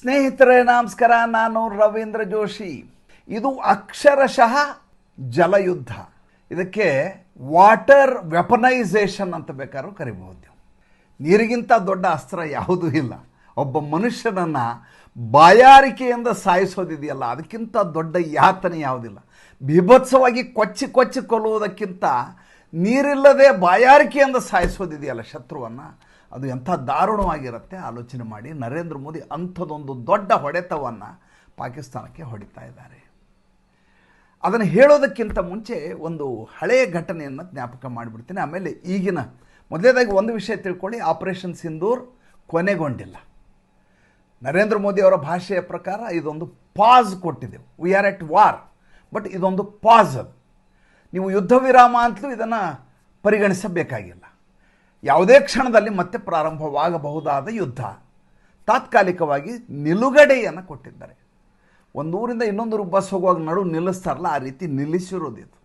ಸ್ನೇಹಿತರೆ ನಮಸ್ಕಾರ, ನಾನು ರವೀಂದ್ರ ಜೋಶಿ. ಇದು ಅಕ್ಷರಶಃ ಜಲಯುದ್ಧ. ಇದಕ್ಕೆ ವಾಟರ್ ವೆಪನೈಸೇಷನ್ ಅಂತ ಬೇಕಾದ್ರೂ ಕರಿಬಹುದು. ನೀರಿಗಿಂತ ದೊಡ್ಡ ಅಸ್ತ್ರ ಯಾವುದೂ ಇಲ್ಲ. ಒಬ್ಬ ಮನುಷ್ಯನನ್ನು ಬಾಯಾರಿಕೆಯಿಂದ ಸಾಯಿಸೋದಿದೆಯಲ್ಲ, ಅದಕ್ಕಿಂತ ದೊಡ್ಡ ಯಾತನೆ ಯಾವುದಿಲ್ಲ. ಬೀಭತ್ಸವಾಗಿ ಕೊಚ್ಚಿ ಕೊಲ್ಲುವುದಕ್ಕಿಂತ ನೀರಿಲ್ಲದೆ ಬಾಯಾರಿಕೆಯಿಂದ ಸಾಯಿಸೋದಿದೆಯಲ್ಲ ಶತ್ರುವನ್ನು, ಅದು ಎಂಥ ದಾರುಣವಾಗಿರುತ್ತೆ ಆಲೋಚನೆ ಮಾಡಿ. ನರೇಂದ್ರ ಮೋದಿ ಅಂಥದ್ದೊಂದು ದೊಡ್ಡ ಹೊಡೆತವನ್ನು ಪಾಕಿಸ್ತಾನಕ್ಕೆ ಹೊಡಿತಾ ಇದ್ದಾರೆ. ಅದನ್ನು ಹೇಳೋದಕ್ಕಿಂತ ಮುಂಚೆ ಒಂದು ಹಳೆಯ ಘಟನೆಯನ್ನು ಜ್ಞಾಪಕ ಮಾಡಿಬಿಡ್ತೀನಿ. ಆಮೇಲೆ ಈಗಿನ ಮೊದಲನೇದಾಗಿ ಒಂದು ವಿಷಯ ತಿಳ್ಕೊಳ್ಳಿ, ಆಪರೇಷನ್ ಸಿಂಧೂರ್ ಕೊನೆಗೊಂಡಿಲ್ಲ. ನರೇಂದ್ರ ಮೋದಿ ಅವರ ಭಾಷೆಯ ಪ್ರಕಾರ ಇದೊಂದು ಪಾಸ್ ಕೊಟ್ಟಿದ್ದೆವು. We are at war, but ಇದೊಂದು ಪಾಸ್. ಅದು ನೀವು ಯುದ್ಧ ವಿರಾಮ ಅಂತಲೂ ಇದನ್ನು ಪರಿಗಣಿಸಬೇಕಾಗಿಲ್ಲ. ಯಾವುದೇ ಕ್ಷಣದಲ್ಲಿ ಮತ್ತೆ ಪ್ರಾರಂಭವಾಗಬಹುದಾದ ಯುದ್ಧ. ತಾತ್ಕಾಲಿಕವಾಗಿ ನಿಲುಗಡೆಯನ್ನು ಕೊಟ್ಟಿದ್ದಾರೆ. ಒಂದು ಊರಿಂದ ಇನ್ನೊಂದು ಬಸ್ ಹೋಗುವಾಗ ನಡು ನಿಲ್ಲಿಸ್ತಾರಲ್ಲ, ಆ ರೀತಿ ನಿಲ್ಲಿಸಿರೋದಿದು.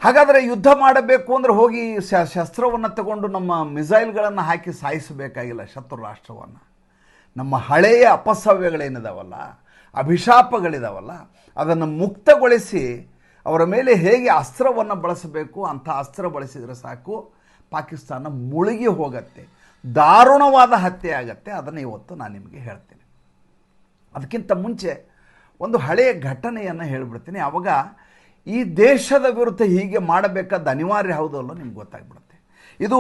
ಹಾಗಾದರೆ ಯುದ್ಧ ಮಾಡಬೇಕು ಅಂದರೆ ಹೋಗಿ ಶಸ್ತ್ರವನ್ನು ತಗೊಂಡು ನಮ್ಮ ಮಿಸೈಲ್ಗಳನ್ನು ಹಾಕಿ ಸಾಯಿಸಬೇಕಾಗಿಲ್ಲ ಶತ್ರು ರಾಷ್ಟ್ರವನ್ನು. ನಮ್ಮ ಹಳೆಯ ಅಪಸವ್ಯಗಳೇನಿದಾವಲ್ಲ, ಅಭಿಶಾಪಗಳಿದಾವಲ್ಲ, ಅದನ್ನು ಮುಕ್ತಗೊಳಿಸಿ ಅವರ ಮೇಲೆ ಹೇಗೆ ಅಸ್ತ್ರವನ್ನು ಬಳಸಬೇಕು ಅಂಥ ಅಸ್ತ್ರ ಬಳಸಿದರೆ ಸಾಕು, ಪಾಕಿಸ್ತಾನ ಮುಳುಗಿ ಹೋಗುತ್ತೆ, ದಾರುಣವಾದ ಹತ್ಯೆ ಆಗತ್ತೆ. ಅದನ್ನು ಇವತ್ತು ನಾನು ನಿಮಗೆ ಹೇಳ್ತೀನಿ. ಅದಕ್ಕಿಂತ ಮುಂಚೆ ಒಂದು ಹಳೆಯ ಘಟನೆಯನ್ನು ಹೇಳಿಬಿಡ್ತೀನಿ. ಆವಾಗ ಈ ದೇಶದ ವಿರುದ್ಧ ಹೀಗೆ ಮಾಡಬೇಕಾದ ಅನಿವಾರ್ಯ ಹೌದಲ್ಲೋ ನಿಮ್ಗೆ ಗೊತ್ತಾಗ್ಬಿಡುತ್ತೆ. ಇದು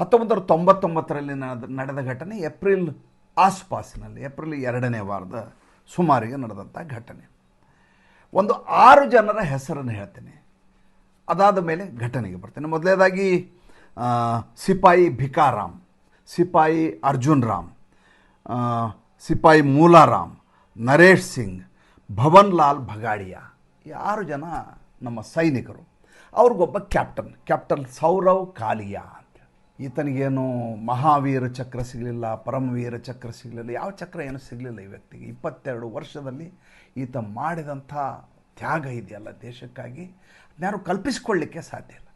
1999ರಲ್ಲಿ ನಡೆದ ಘಟನೆ. ಏಪ್ರಿಲ್ ಆಸುಪಾಸಿನಲ್ಲಿ, ಏಪ್ರಿಲ್ 2ನೇ ವಾರದ ಸುಮಾರಿಗೆ ನಡೆದಂಥ ಘಟನೆ. ಒಂದು 6 ಜನರ ಹೆಸರನ್ನು ಹೇಳ್ತೇನೆ, ಅದಾದ ಮೇಲೆ ಘಟನೆಗೆ ಬರ್ತೇನೆ. ಮೊದಲನೇದಾಗಿ ಸಿಪಾಯಿ ಭಿಕಾರಾಮ್, ಸಿಪಾಯಿ ಅರ್ಜುನ್ ರಾಮ್, ಸಿಪಾಯಿ ಮೂಲಾರಾಮ್, ನರೇಶ್ ಸಿಂಗ್, ಭವನ್ ಲಾಲ್ ಭಗಾಡಿಯಾ. ಈ 6 ಜನ ನಮ್ಮ ಸೈನಿಕರು. ಅವ್ರಿಗೊಬ್ಬ ಕ್ಯಾಪ್ಟನ್ ಸೌರವ್ ಕಾಲಿಯಾ ಅಂತ. ಈತನಿಗೇನು ಮಹಾವೀರ ಚಕ್ರ ಸಿಗಲಿಲ್ಲ, ಪರಮವೀರ ಚಕ್ರ ಸಿಗಲಿಲ್ಲ, ಯಾವ ಚಕ್ರ ಏನೂ ಸಿಗಲಿಲ್ಲ ಈ ವ್ಯಕ್ತಿಗೆ. 22 ವರ್ಷದಲ್ಲಿ ಈತ ಮಾಡಿದಂಥ ತ್ಯಾಗ ಇದೆಯಲ್ಲ ದೇಶಕ್ಕಾಗಿ, ಯಾರು ಕಲ್ಪಿಸಿಕೊಳ್ಳಲಿಕ್ಕೆ ಸಾಧ್ಯ ಇಲ್ಲ.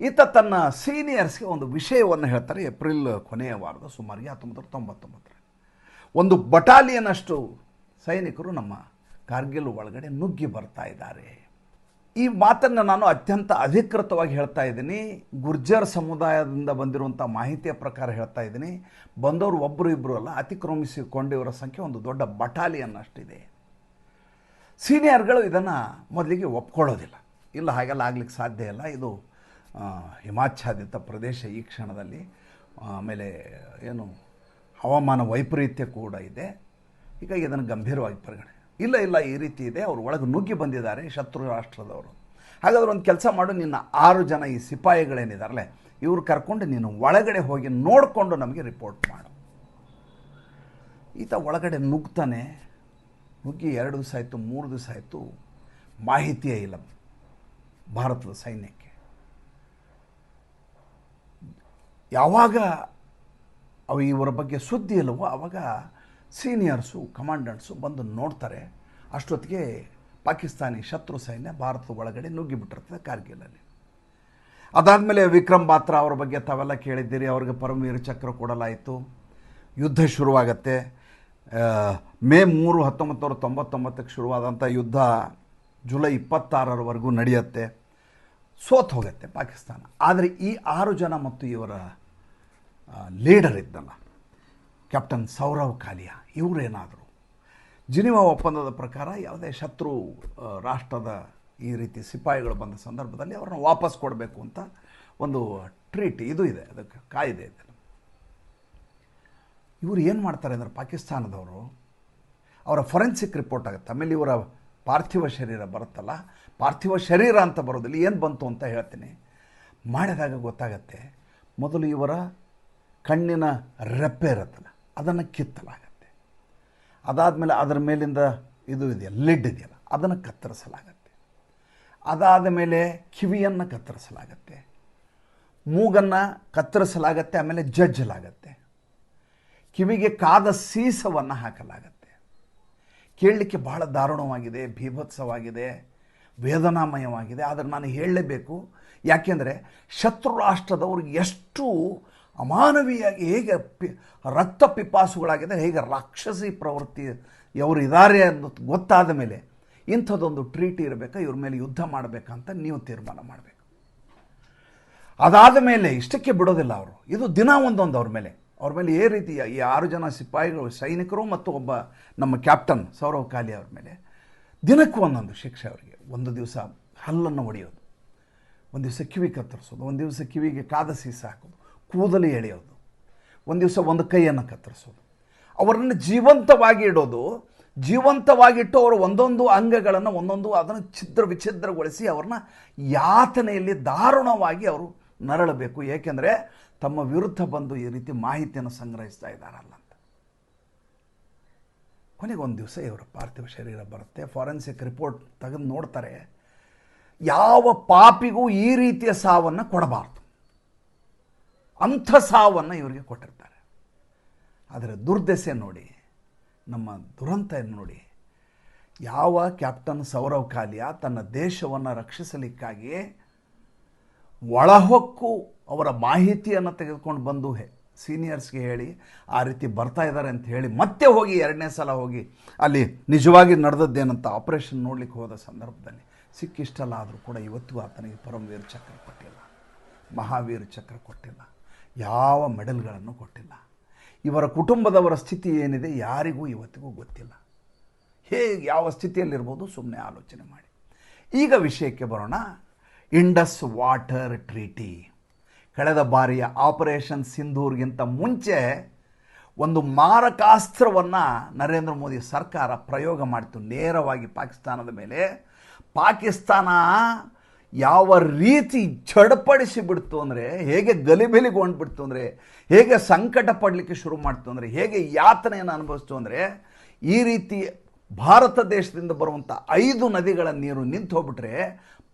ಈತ ತನ್ನ ಸೀನಿಯರ್ಸ್ಗೆ ಒಂದು ವಿಷಯವನ್ನು ಹೇಳ್ತಾರೆ. ಏಪ್ರಿಲ್ ಕೊನೆಯ ವಾರದ ಸುಮಾರಿಗೆ 1999. ಒಂದು ಬಟಾಲಿಯನಷ್ಟು ಸೈನಿಕರು ನಮ್ಮ ಕಾರ್ಗಿಲ್ ಒಳಗಡೆ ನುಗ್ಗಿ ಬರ್ತಾ ಇದ್ದಾರೆ. ಈ ಮಾತನ್ನು ನಾನು ಅತ್ಯಂತ ಅಧಿಕೃತವಾಗಿ ಹೇಳ್ತಾ ಇದ್ದೀನಿ. ಗುರ್ಜರ್ ಸಮುದಾಯದಿಂದ ಬಂದಿರುವಂಥ ಮಾಹಿತಿಯ ಪ್ರಕಾರ ಹೇಳ್ತಾ ಇದ್ದೀನಿ. ಬಂದವರು ಒಬ್ಬರು ಇಬ್ಬರು ಅಲ್ಲ, ಅತಿಕ್ರಮಿಸಿಕೊಂಡಿವರ ಸಂಖ್ಯೆ ಒಂದು ದೊಡ್ಡ ಬಟಾಲಿಯನ್ ಅಷ್ಟಿದೆ. ಸೀನಿಯರ್ಗಳು ಇದನ್ನು ಮೊದಲಿಗೆ ಒಪ್ಕೊಳ್ಳೋದಿಲ್ಲ. ಇಲ್ಲ, ಹಾಗೆಲ್ಲ ಆಗ್ಲಿಕ್ಕೆ ಸಾಧ್ಯ ಇಲ್ಲ, ಇದು ಹಿಮಾಚ್ಛಾದಿತ ಪ್ರದೇಶ ಈ ಕ್ಷಣದಲ್ಲಿ, ಆಮೇಲೆ ಏನು ಹವಾಮಾನ ವೈಪರೀತ್ಯ ಕೂಡ ಇದೆ, ಹೀಗಾಗಿ ಇದನ್ನು ಗಂಭೀರವಾಗಿ ಪರಿಗಣನೆ ಇಲ್ಲ, ಈ ರೀತಿ ಇದೆ, ಅವರು ಒಳಗೆ ನುಗ್ಗಿ ಬಂದಿದ್ದಾರೆ ಶತ್ರು ರಾಷ್ಟ್ರದವರು. ಹಾಗಾದ್ರೆ ಒಂದು ಕೆಲಸ ಮಾಡು, ನಿನ್ನ 6 ಜನ ಈ ಸಿಪಾಯಿಗಳೇನಿದಾರಲ್ಲ ಇವರು ಕರ್ಕೊಂಡು ನೀನು ಒಳಗಡೆ ಹೋಗಿ ನೋಡಿಕೊಂಡು ನಮಗೆ ರಿಪೋರ್ಟ್ ಮಾಡು. ಈತ ಒಳಗಡೆ ನುಗ್ಗಿ 2 ದಿವಸ ಆಯಿತು, 3 ದಿವಸ ಆಯಿತು, ಮಾಹಿತಿಯೇ ಇಲ್ಲ ಭಾರತದ ಸೈನ್ಯಕ್ಕೆ. ಯಾವಾಗ ಇವರ ಬಗ್ಗೆ ಸುದ್ದಿ ಇಲ್ಲವೋ ಆವಾಗ ಸೀನಿಯರ್ಸು ಕಮಾಂಡೆಂಟ್ಸು ಬಂದು ನೋಡ್ತಾರೆ. ಅಷ್ಟೊತ್ತಿಗೆ ಪಾಕಿಸ್ತಾನಿ ಶತ್ರು ಸೈನ್ಯ ಭಾರತದ ಒಳಗಡೆ ನುಗ್ಗಿಬಿಟ್ಟಿರ್ತದೆ ಕಾರ್ಗಿಲಲ್ಲಿ. ಅದಾದಮೇಲೆ ವಿಕ್ರಮ್ ಬಾತ್ರಾ ಅವರ ಬಗ್ಗೆ ತಾವೆಲ್ಲ ಕೇಳಿದ್ದೀರಿ. ಅವ್ರಿಗೆ ಪರಮವೀರ ಚಕ್ರ ಕೊಡಲಾಯಿತು. ಯುದ್ಧ ಶುರುವಾಗತ್ತೆ. ಮೇ 3, 1999ಕ್ಕೆ ಶುರುವಾದಂಥ ಯುದ್ಧ ಜುಲೈ 26ರವರೆಗೂ ನಡೆಯುತ್ತೆ. ಸೋತು ಹೋಗುತ್ತೆ ಪಾಕಿಸ್ತಾನ. ಆದರೆ ಈ 6 ಜನ ಮತ್ತು ಇವರ ಲೀಡರ್ ಇದ್ದಲ್ಲ ಕ್ಯಾಪ್ಟನ್ ಸೌರವ್ ಕಾಲಿಯಾ, ಇವರೇನಾದರು ಜಿನಿವಾ ಒಪ್ಪಂದದ ಪ್ರಕಾರ ಯಾವುದೇ ಶತ್ರು ರಾಷ್ಟ್ರದ ಈ ರೀತಿ ಸಿಪಾಯಿಗಳು ಬಂದ ಸಂದರ್ಭದಲ್ಲಿ ಅವ್ರನ್ನ ವಾಪಸ್ ಕೊಡಬೇಕು ಅಂತ ಒಂದು ಟ್ರೀಟಿ ಇದು ಇದೆ, ಅದಕ್ಕೆ ಕಾಯ್ದೆ ಇದೆ. ಇವರು ಏನು ಮಾಡ್ತಾರೆ ಅಂದರೆ ಪಾಕಿಸ್ತಾನದವರು, ಅವರ ಫೊರೆನ್ಸಿಕ್ ರಿಪೋರ್ಟ್ ಆಗುತ್ತೆ. ಆಮೇಲೆ ಇವರ ಪಾರ್ಥಿವ ಶರೀರ ಬರುತ್ತಲ್ಲ, ಪಾರ್ಥಿವ ಶರೀರ ಅಂತ ಬರೋದಿಲ್ಲ, ಏನು ಬಂತು ಅಂತ ಹೇಳ್ತೀನಿ. ಮಾಡಿದಾಗ ಗೊತ್ತಾಗತ್ತೆ, ಮೊದಲು ಇವರ ಕಣ್ಣಿನ ರೆಪ್ಪೆ ಇರುತ್ತಲ್ಲ ಅದನ್ನು ಕಿತ್ತಲಾಗತ್ತೆ. ಅದಾದಮೇಲೆ ಅದರ ಮೇಲಿಂದ ಇದು ಇದೆಯಲ್ಲ, ಲಿಡ್ ಇದೆಯಲ್ಲ, ಅದನ್ನು ಕತ್ತರಿಸಲಾಗತ್ತೆ. ಅದಾದ ಮೇಲೆ ಕಿವಿಯನ್ನು ಕತ್ತರಿಸಲಾಗತ್ತೆ, ಮೂಗನ್ನು ಕತ್ತರಿಸಲಾಗತ್ತೆ, ಆಮೇಲೆ ಜಜ್ಜಲಾಗತ್ತೆ. ಕಿವಿಗೆ ಕಾದ ಸೀಸವನ್ನು ಹಾಕಲಾಗತ್ತೆ. ಕೇಳಲಿಕ್ಕೆ ಬಹಳ ದಾರುಣವಾಗಿದೆ, ಭೀಭತ್ಸವಾಗಿದೆ, ವೇದನಾಮಯವಾಗಿದೆ. ಆದರೆ ನಾನು ಹೇಳಲೇಬೇಕು, ಯಾಕೆಂದರೆ ಶತ್ರು ರಾಷ್ಟ್ರದವ್ರಿಗೆ ಎಷ್ಟು ಅಮಾನವೀಯಾಗಿ ಹೇಗೆ ರಕ್ತ ಪಿಪಾಸುಗಳಾಗಿದ್ದಾರೆ, ಹೇಗೆ ರಾಕ್ಷಸಿ ಪ್ರವೃತ್ತಿ ಅವರು ಇದ್ದಾರೆ ಅನ್ನೋದು ಗೊತ್ತಾದ ಮೇಲೆ ಇಂಥದ್ದೊಂದು ಟ್ರೀಟಿ ಇರಬೇಕಾ, ಇವ್ರ ಮೇಲೆ ಯುದ್ಧ ಮಾಡಬೇಕಂತ ನೀವು ತೀರ್ಮಾನ ಮಾಡಬೇಕು. ಅದಾದ ಮೇಲೆ ಇಷ್ಟಕ್ಕೆ ಬಿಡೋದಿಲ್ಲ ಅವರು, ಇದು ದಿನ ಒಂದೊಂದು ಅವ್ರ ಮೇಲೆ ಈ ರೀತಿಯ ಈ 6 ಜನ ಸಿಪಾಯಿಗಳು, ಸೈನಿಕರು ಮತ್ತು ಒಬ್ಬ ನಮ್ಮ ಕ್ಯಾಪ್ಟನ್ ಸೌರವ್ ಕಾಲಿ ಅವ್ರ ಮೇಲೆ ದಿನಕ್ಕೂ ಒಂದೊಂದು ಶಿಕ್ಷೆ ಅವರಿಗೆ. ಒಂದು ದಿವಸ ಹಲ್ಲನ್ನು ಹೊಡೆಯೋದು, ಒಂದು ದಿವಸ ಕಿವಿ ಕತ್ತರಿಸೋದು, ಒಂದು ದಿವಸ ಕಿವಿಗೆ ಕಾದ ಸೀಸ ಹಾಕೋದು, ಕೂದಲು ಎಳೆಯೋದು, ಒಂದು ದಿವಸ ಒಂದು ಕೈಯನ್ನು ಕತ್ತರಿಸೋದು, ಅವರನ್ನು ಜೀವಂತವಾಗಿ ಇಡೋದು. ಜೀವಂತವಾಗಿಟ್ಟು ಅವರು ಒಂದೊಂದು ಅಂಗಗಳನ್ನು ಒಂದೊಂದು ಅದನ್ನು ವಿಚ್ಛಿದ್ರಗೊಳಿಸಿ ಅವ್ರನ್ನ ಯಾತನೆಯಲ್ಲಿ ದಾರುಣವಾಗಿ ಅವರು ನರಳಬೇಕು. ಏಕೆಂದರೆ ತಮ್ಮ ವಿರುದ್ಧ ಬಂದು ಈ ರೀತಿ ಮಾಹಿತಿಯನ್ನು ಸಂಗ್ರಹಿಸ್ತಾ ಇದ್ದಾರಲ್ಲ ಅಂತ. ಕೊನೆಗೆ ಒಂದು ದಿವಸ ಇವರ ಪಾರ್ಥಿವ ಶರೀರ ಬರುತ್ತೆ. ಫಾರೆನ್ಸಿಕ್ ರಿಪೋರ್ಟ್ ತೆಗೆದು ನೋಡ್ತಾರೆ, ಯಾವ ಪಾಪಿಗೂ ಈ ರೀತಿಯ ಸಾವನ್ನು ಕೊಡಬಾರ್ದು, ಅಂಥ ಸಾವನ್ನು ಇವರಿಗೆ ಕೊಟ್ಟಿರ್ತಾರೆ. ಆದರೆ ದುರ್ದೆಸೆ ನೋಡಿ, ನಮ್ಮ ದುರಂತ ನೋಡಿ, ಯಾವ ಕ್ಯಾಪ್ಟನ್ ಸೌರವ್ ಕಾಲಿಯ ತನ್ನ ದೇಶವನ್ನು ರಕ್ಷಿಸಲಿಕ್ಕಾಗಿ ಒಳಹೊಕ್ಕು ಅವರ ಮಾಹಿತಿಯನ್ನು ತೆಗೆದುಕೊಂಡು ಬಂದು ಸೀನಿಯರ್ಸ್ಗೆ ಹೇಳಿ ಆ ರೀತಿ ಬರ್ತಾ ಇದ್ದಾರೆ ಅಂತ ಹೇಳಿ ಮತ್ತೆ ಹೋಗಿ 2ನೇ ಸಲ ಹೋಗಿ ಅಲ್ಲಿ ನಿಜವಾಗಿ ನಡೆದದ್ದೇನಂತ ಆಪರೇಷನ್ ನೋಡ್ಲಿಕ್ಕೆ ಹೋದ ಸಂದರ್ಭದಲ್ಲಿ ಸಿಕ್ಕಿಷ್ಟಲ್ಲ ಆದರೂ ಕೂಡ ಇವತ್ತಿಗೂ ಆತನಿಗೆ ಪರಮವೀರ ಚಕ್ರ ಕೊಟ್ಟಿಲ್ಲ, ಮಹಾವೀರ ಚಕ್ರ ಕೊಟ್ಟಿಲ್ಲ, ಯಾವ ಮೆಡಲ್ಗಳನ್ನು ಕೊಟ್ಟಿಲ್ಲ. ಇವರ ಕುಟುಂಬದವರ ಸ್ಥಿತಿ ಏನಿದೆ ಯಾರಿಗೂ ಇವತ್ತಿಗೂ ಗೊತ್ತಿಲ್ಲ. ಹೇಗೆ ಯಾವ ಸ್ಥಿತಿಯಲ್ಲಿರ್ಬೋದು ಸುಮ್ಮನೆ ಆಲೋಚನೆ ಮಾಡಿ. ಈಗ ವಿಷಯಕ್ಕೆ ಬರೋಣ. Indus water treaty. ಕಳೆದ ಬಾರಿಯ ಆಪರೇಷನ್ ಸಿಂಧೂರ್ಗಿಂತ ಮುಂಚೆ ಒಂದು ಮಾರಕಾಸ್ತ್ರವನ್ನು ನರೇಂದ್ರ ಮೋದಿ ಸರ್ಕಾರ ಪ್ರಯೋಗ ಮಾಡಿತು ನೇರವಾಗಿ ಪಾಕಿಸ್ತಾನದ ಮೇಲೆ. ಪಾಕಿಸ್ತಾನ ಯಾವ ರೀತಿ ಚಡಪಡಿಸಿ ಬಿಡ್ತು ಅಂದರೆ, ಹೇಗೆ ಗಲಿಬಿಲಿಗೊಂಡ್ಬಿಡ್ತು ಅಂದರೆ, ಹೇಗೆ ಸಂಕಟ ಪಡಲಿಕ್ಕೆ ಶುರು ಮಾಡ್ತು ಅಂದರೆ, ಹೇಗೆ ಯಾತನೆಯನ್ನು ಅನುಭವಿಸ್ತು ಅಂದರೆ, ಈ ರೀತಿ ಭಾರತ ದೇಶದಿಂದ ಬರುವಂಥ 5 ನದಿಗಳ ನೀರು ನಿಂತು ಹೋಗ್ಬಿಟ್ರೆ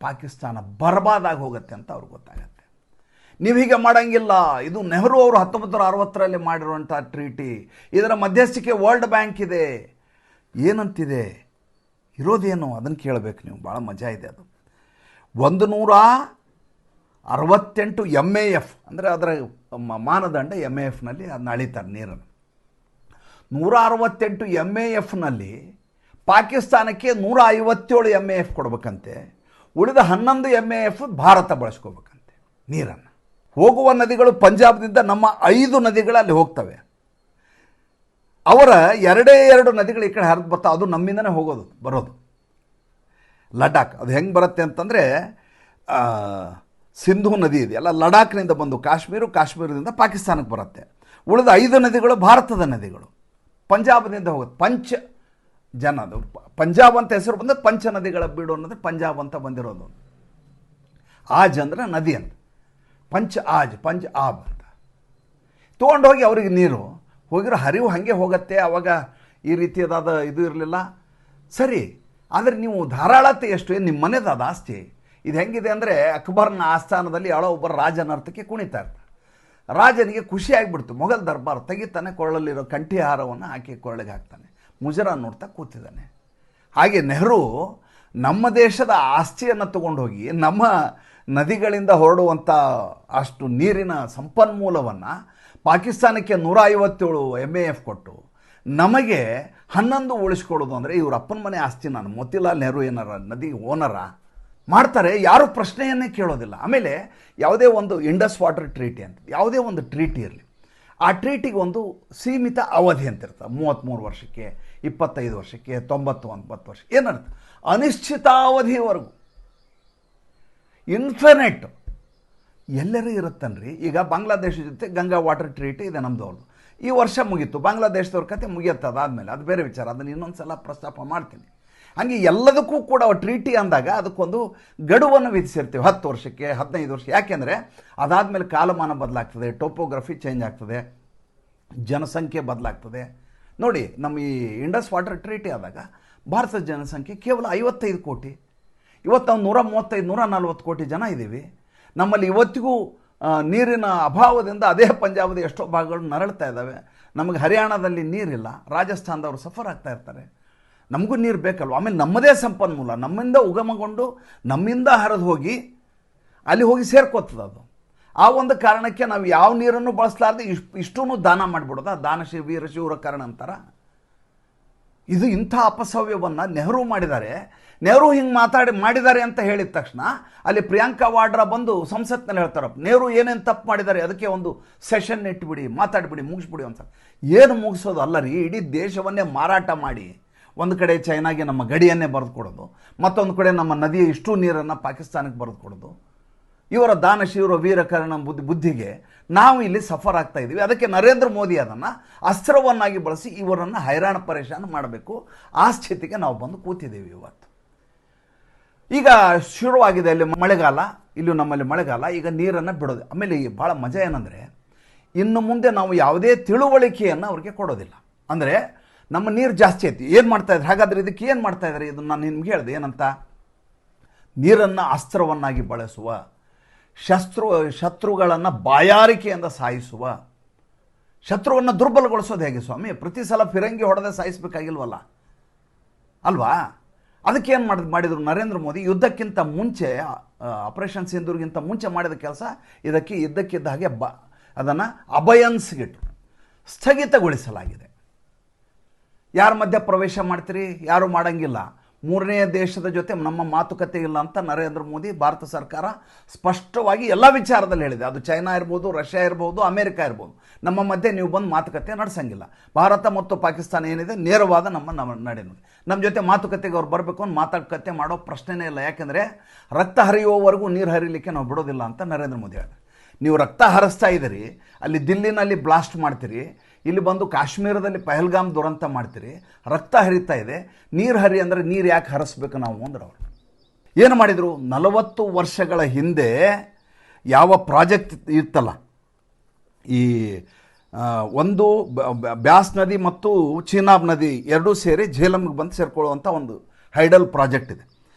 ಪಾಕಿಸ್ತಾನ ಬರ್ಬಾದಾಗಿ ಹೋಗುತ್ತೆ ಅಂತ ಅವ್ರಿಗೆ ಗೊತ್ತಾಗತ್ತೆ. ನೀವು ಹೀಗೆ ಮಾಡೋಂಗಿಲ್ಲ, ಇದು ನೆಹರು ಅವರು 1960ರಲ್ಲಿ ಮಾಡಿರುವಂಥ ಟ್ರೀಟಿ, ಇದರ ಮಧ್ಯಸ್ಥಿಕೆ ವರ್ಲ್ಡ್ ಬ್ಯಾಂಕ್ ಇದೆ, ಏನಂತಿದೆ, ಇರೋದೇನು ಅದನ್ನು ಕೇಳಬೇಕು ನೀವು. ಭಾಳ ಮಜಾ ಇದೆ ಅದು. 168 MAF ಅಂದರೆ ಅದರ ಮಾನದಂಡ MAFನಲ್ಲಿ ಅದನ್ನ ಅಳಿತಾರೆ ನೀರನ್ನು. 168 MAFನಲ್ಲಿ ಪಾಕಿಸ್ತಾನಕ್ಕೆ 157 MAF ಕೊಡಬೇಕಂತೆ, ಉಳಿದ 11 MAF ಭಾರತ ಬಳಸ್ಕೋಬೇಕಂತೆ ನೀರನ್ನು. ಹೋಗುವ ನದಿಗಳು ಪಂಜಾಬ್ದಿಂದ ನಮ್ಮ 5 ನದಿಗಳಲ್ಲಿ ಹೋಗ್ತವೆ. ಅವರ 2 ನದಿಗಳು ಈ ಕಡೆ ಹರಿದು ಬರ್ತಾವೆ, ಅದು ನಮ್ಮಿಂದನೇ ಬರೋದು. ಲಡಾಖ್ ಅದು ಹೆಂಗೆ ಬರುತ್ತೆ ಅಂತಂದರೆ, ಸಿಂಧೂ ನದಿ ಇದೆಯಲ್ಲ, ಲಡಾಖ್ನಿಂದ ಬಂದು ಕಾಶ್ಮೀರದಿಂದ ಪಾಕಿಸ್ತಾನಕ್ಕೆ ಬರುತ್ತೆ. ಉಳಿದ 5 ನದಿಗಳು ಭಾರತದ ನದಿಗಳು, ಪಂಜಾಬ್ನಿಂದ ಹೋಗುತ್ತೆ. ಪಂಜಾಬ್ ಅಂತ ಹೆಸರು ಬಂದರೆ ಪಂಚ ನದಿಗಳ ಬೀಡು ಅನ್ನೋದು ಪಂಜಾಬ್ ಅಂತ ಬಂದಿರೋದು. ಆಜ್ ಅಂದರೆ ನದಿ ಅಂತ, ಪಂಚ್ ಆಬ್ ಅಂತ ತೊಗೊಂಡೋಗಿ ಅವ್ರಿಗೆ ನೀರು ಹೋಗಿರೋ ಹರಿವು ಹಾಗೆ ಹೋಗುತ್ತೆ. ಆವಾಗ ಈ ರೀತಿಯಾದ ಇದು ಇರಲಿಲ್ಲ. ಸರಿ, ಆದರೆ ನೀವು ಧಾರಾಳತೆ ಎಷ್ಟು, ನಿಮ್ಮ ಮನೆದಾದ ಆಸ್ತಿ ಇದು ಹೆಂಗಿದೆ ಅಂದರೆ, ಅಕ್ಬರ್ನ ಆಸ್ಥಾನದಲ್ಲಿ ಯಾರೋ ಒಬ್ಬರು ರಾಜನರ್ತಕ್ಕೆ ಕುಣಿತಾ ಇರ್ತಾರೆ. ರಾಜನಿಗೆ ಖುಷಿ ಆಗಿಬಿಡ್ತು, ಮೊಘಲ್ ದರ್ಬಾರ್ ತೆಗಿತಾನೆ, ಕೊಳ್ಳಲ್ಲಿರೋ ಕಂಠಿ ಹಾರವನ್ನು ಹಾಕಿ ಕೊಳ್ಳಿಗೆ ಹಾಕ್ತಾನೆ, ಮುಜರಾ ನೋಡ್ತಾ ಕೂತಿದ್ದಾನೆ. ಹಾಗೆ ನೆಹರು ನಮ್ಮ ದೇಶದ ಆಸ್ತಿಯನ್ನು ತಗೊಂಡು ಹೋಗಿ ನಮ್ಮ ನದಿಗಳಿಂದ ಹೊರಡುವಂಥ ಅಷ್ಟು ನೀರಿನ ಸಂಪನ್ಮೂಲವನ್ನು ಪಾಕಿಸ್ತಾನಕ್ಕೆ 157 MAF ಕೊಟ್ಟು ನಮಗೆ 11 ಉಳಿಸ್ಕೊಡೋದು ಅಂದರೆ ಇವ್ರ ಅಪ್ಪನ ಮನೆ ಆಸ್ತಿ. ನಾನು ಮೋತಿಲಾಲ್ ನೆಹರು ಏನಾರ ನದಿ ಓನರ ಮಾಡ್ತಾರೆ, ಯಾರೂ ಪ್ರಶ್ನೆಯನ್ನೇ ಕೇಳೋದಿಲ್ಲ. ಆಮೇಲೆ ಯಾವುದೇ ಒಂದು ಇಂಡಸ್ ವಾಟರ್ ಟ್ರೀಟಿ ಅಂತ ಯಾವುದೇ ಒಂದು ಟ್ರೀಟಿ ಇರಲಿ, ಆ ಟ್ರೀಟಿಗೆ ಒಂದು ಸೀಮಿತ ಅವಧಿ ಅಂತ ಇರ್ತದೆ. 33 ವರ್ಷಕ್ಕೆ, 25 ವರ್ಷಕ್ಕೆ, 99 ವರ್ಷ, ಏನರ್ಥ ಅನಿಶ್ಚಿತಾವಧಿವರೆಗೂ, ಇನ್ಫಿನಿಟ್ ಎಲ್ಲರೂ ಇರುತ್ತನ್ರಿ. ಈಗ ಬಾಂಗ್ಲಾದೇಶ ಜೊತೆ ಗಂಗಾ ವಾಟರ್ ಟ್ರೀಟಿ ಇದೆ ನಮ್ಮದು, ಅವ್ರದ್ದು ಈ ವರ್ಷ ಮುಗೀತು. ಬಾಂಗ್ಲಾದೇಶದವ್ರ ಕತೆ ಮುಗಿಯುತ್ತೆ, ಅದಾದಮೇಲೆ ಅದು ಬೇರೆ ವಿಚಾರ, ಅದನ್ನು ಇನ್ನೊಂದು ಸಲ ಪ್ರಸ್ತಾಪ ಮಾಡ್ತೀನಿ. ಹಾಗೆ ಎಲ್ಲದಕ್ಕೂ ಕೂಡ ಟ್ರೀಟಿ ಅಂದಾಗ ಅದಕ್ಕೊಂದು ಗಡುವನ್ನು ವಿಧಿಸಿರ್ತೀವಿ, 10 ವರ್ಷಕ್ಕೆ, 15 ವರ್ಷ. ಯಾಕೆಂದರೆ ಅದಾದಮೇಲೆ ಕಾಲಮಾನ ಬದಲಾಗ್ತದೆ, ಟೋಪೋಗ್ರಫಿ ಚೇಂಜ್ ಆಗ್ತದೆ, ಜನಸಂಖ್ಯೆ ಬದಲಾಗ್ತದೆ. ನೋಡಿ, ನಮ್ಮ ಈ ಇಂಡಸ್ ವಾಟರ್ ಟ್ರೀಟಿ ಆದಾಗ ಭಾರತದ ಜನಸಂಖ್ಯೆ ಕೇವಲ 55 ಕೋಟಿ. ಇವತ್ತು ನಾವು 135, 140 ಕೋಟಿ ಜನ ಇದ್ದೀವಿ. ನಮ್ಮಲ್ಲಿ ಇವತ್ತಿಗೂ ನೀರಿನ ಅಭಾವದಿಂದ ಅದೇ ಪಂಜಾಬದ ಎಷ್ಟೋ ಭಾಗಗಳು ನರಳ್ತಾ ಇದ್ದಾವೆ. ನಮಗೆ ಹರಿಯಾಣದಲ್ಲಿ ನೀರಿಲ್ಲ, ರಾಜಸ್ಥಾನದವರು ಸಫರ್ ಆಗ್ತಾ ಇರ್ತಾರೆ. ನಮಗೂ ನೀರು ಬೇಕಲ್ವ. ಆಮೇಲೆ ನಮ್ಮದೇ ಸಂಪನ್ಮೂಲ ನಮ್ಮಿಂದ ಉಗಮಗೊಂಡು ನಮ್ಮಿಂದ ಹರಿದು ಹೋಗಿ ಅಲ್ಲಿ ಹೋಗಿ ಸೇರ್ಕೋತದ ಅದು. ಆ ಒಂದು ಕಾರಣಕ್ಕೆ ನಾವು ಯಾವ ನೀರನ್ನು ಬಳಸಲಾರದೆ ಇಷ್ಟೂ ದಾನ ಮಾಡಿಬಿಡೋದು. ದಾನ ವೀರ ಶಿವರ ಕಾರಣ ಅಂತಾರ. ಇದು ಇಂಥ ಅಪಸವ್ಯವನ್ನು ನೆಹರು ಮಾಡಿದ್ದಾರೆ. ನೆಹರು ಹಿಂಗೆ ಮಾಡಿದ್ದಾರೆ ಅಂತ ಹೇಳಿದ ತಕ್ಷಣ ಅಲ್ಲಿ ಪ್ರಿಯಾಂಕಾ ವಾಡ್ರಾ ಬಂದು ಸಂಸತ್ನಲ್ಲಿ ಹೇಳ್ತಾರಪ್ಪ, ನೆಹರು ಏನೇನು ತಪ್ಪು ಮಾಡಿದ್ದಾರೆ ಅದಕ್ಕೆ ಒಂದು ಸೆಷನ್ ಇಟ್ಬಿಡಿ, ಮಾತಾಡ್ಬಿಡಿ, ಮುಗಿಸ್ಬಿಡಿ ಅಂತ. ಏನು ಮುಗಿಸೋದು ಅಲ್ಲ ರೀ, ಇಡೀ ದೇಶವನ್ನೇ ಮಾರಾಟ ಮಾಡಿ ಒಂದು ಕಡೆ ಚೈನಾಗೆ ನಮ್ಮ ಗಡಿಯನ್ನೇ ಬರೆದು ಕೊಡೋದು, ಮತ್ತೊಂದು ಕಡೆ ನಮ್ಮ ನದಿಯ ಇಷ್ಟು ನೀರನ್ನು ಪಾಕಿಸ್ತಾನಕ್ಕೆ ಬರೆದು ಕೊಡೋದು. ಇವರ ದಾನಶೀರ ವೀರಕರಣ ಬುದ್ಧಿಗೆ ನಾವು ಇಲ್ಲಿ ಸಫರ್ ಆಗ್ತಾ ಇದ್ದೀವಿ. ಅದಕ್ಕೆ ನರೇಂದ್ರ ಮೋದಿ ಅದನ್ನು ಅಸ್ತ್ರವನ್ನಾಗಿ ಬಳಸಿ ಇವರನ್ನು ಹೈರಾಣ ಪರೇಶಾನ ಮಾಡಬೇಕು. ಆ ಸ್ಥಿತಿಗೆ ನಾವು ಬಂದು ಕೂತಿದ್ದೀವಿ ಇವತ್ತು. ಈಗ ಶುರುವಾಗಿದೆ ಅಲ್ಲಿ ಮಳೆಗಾಲ, ಇಲ್ಲೂ ನಮ್ಮಲ್ಲಿ ಮಳೆಗಾಲ. ಈಗ ನೀರನ್ನು ಬಿಡೋದು. ಆಮೇಲೆ ಭಾಳ ಮಜಾ ಏನಂದರೆ, ಇನ್ನು ಮುಂದೆ ನಾವು ಯಾವುದೇ ತಿಳುವಳಿಕೆಯನ್ನು ಅವ್ರಿಗೆ ಕೊಡೋದಿಲ್ಲ. ಅಂದರೆ ನಮ್ಮ ನೀರು ಜಾಸ್ತಿ ಐತಿ, ಏನು ಮಾಡ್ತಾಯಿದ್ರು, ಹಾಗಾದರೆ ಇದಕ್ಕೆ ಏನು ಮಾಡ್ತಾಯಿದ್ದಾರೆ, ಇದನ್ನು ನಾನು ನಿಮ್ಗೆ ಹೇಳಿದೆ ಏನಂತ, ನೀರನ್ನು ಅಸ್ತ್ರವನ್ನಾಗಿ ಬಳಸುವ, ಶತ್ರುಗಳನ್ನು ಬಾಯಾರಿಕೆಯಿಂದ ಸಾಯಿಸುವ, ಶತ್ರುವನ್ನು ದುರ್ಬಲಗೊಳಿಸೋದು ಹೇಗೆ ಸ್ವಾಮಿ? ಪ್ರತಿ ಸಲ ಫಿರಂಗಿ ಹೊಡೆದೇ ಸಾಯಿಸಬೇಕಾಗಿಲ್ವಲ್ಲ ಅಲ್ವಾ? ಅದಕ್ಕೇನು ಮಾಡಿದರು ನರೇಂದ್ರ ಮೋದಿ? ಯುದ್ಧಕ್ಕಿಂತ ಮುಂಚೆ, ಆಪರೇಷನ್ ಸಿಂಧೂರ್ಗಿಂತ ಮುಂಚೆ ಮಾಡಿದ ಕೆಲಸ ಇದಕ್ಕೆ ಇದ್ದಕ್ಕಿದ್ದ ಹಾಗೆ ಅದನ್ನು ಅಬಯನ್ಸ್ಗಿಟ್ಟು ಸ್ಥಗಿತಗೊಳಿಸಲಾಗಿದೆ. ಯಾರ ಮಧ್ಯೆ ಪ್ರವೇಶ ಮಾಡ್ತೀರಿ? ಯಾರು ಮಾಡೋಂಗಿಲ್ಲ. ಮೂರನೇ ದೇಶದ ಜೊತೆ ನಮ್ಮ ಮಾತುಕತೆ ಇಲ್ಲ ಅಂತ ನರೇಂದ್ರ ಮೋದಿ, ಭಾರತ ಸರ್ಕಾರ ಸ್ಪಷ್ಟವಾಗಿ ಎಲ್ಲ ವಿಚಾರದಲ್ಲಿ ಹೇಳಿದೆ. ಅದು ಚೈನಾ ಇರ್ಬೋದು, ರಷ್ಯಾ ಇರ್ಬೋದು, ಅಮೇರಿಕಾ ಇರ್ಬೋದು, ನಮ್ಮ ಮಧ್ಯೆ ನೀವು ಬಂದು ಮಾತುಕತೆ ನಡೆಸಂಗಿಲ್ಲ. ಭಾರತ ಮತ್ತು ಪಾಕಿಸ್ತಾನ ಏನಿದೆ ನೇರವಾದ ನಮ್ಮ ನಡೆನುಡಿ. ನಮ್ಮ ಜೊತೆ ಮಾತುಕತೆಗೆ ಅವ್ರು ಬರಬೇಕು ಅಂತ ಮಾತುಕತೆ ಮಾಡೋ ಪ್ರಶ್ನೆನೇ ಇಲ್ಲ. ಯಾಕೆಂದರೆ ರಕ್ತ ಹರಿಯುವವರೆಗೂ ನೀರು ಹರಿಲಿಕ್ಕೆ ನಾವು ಬಿಡೋದಿಲ್ಲ ಅಂತ ನರೇಂದ್ರ ಮೋದಿ ಹೇಳಿದ್ರು. ನೀವು ರಕ್ತ ಹರಿಸ್ತಾ ಇದ್ದೀರಿ, ಅಲ್ಲಿ ದಿಲ್ಲಿನಲ್ಲಿ ಬ್ಲಾಸ್ಟ್ ಮಾಡ್ತೀರಿ, ಇಲ್ಲಿ ಬಂದು ಕಾಶ್ಮೀರದಲ್ಲಿ ಪಹಲ್ಗಾಮ್ ದುರಂತ ಮಾಡ್ತೀರಿ, ರಕ್ತ ಹರಿತಾ ಇದೆ, ನೀರು ಹರಿ ಅಂದರೆ ನೀರು ಯಾಕೆ ಹರಿಸ್ಬೇಕು ನಾವು ಅಂದ್ರೆ ಅವರು ಏನು ಮಾಡಿದರು? 40 ವರ್ಷಗಳ ಹಿಂದೆ ಯಾವ ಪ್ರಾಜೆಕ್ಟ್ ಇತ್ತಲ್ಲ, ಈ ಒಂದು ಬ್ಯಾಸ್ ನದಿ ಮತ್ತು ಚೀನಾಬ್ ನದಿ ಎರಡೂ ಸೇರಿ ಝೇಲಂಗೆ ಬಂದು ಸೇರ್ಕೊಳ್ಳುವಂಥ ಒಂದು ಹೈಡಲ್ ಪ್ರಾಜೆಕ್ಟ್ ಇದೆ.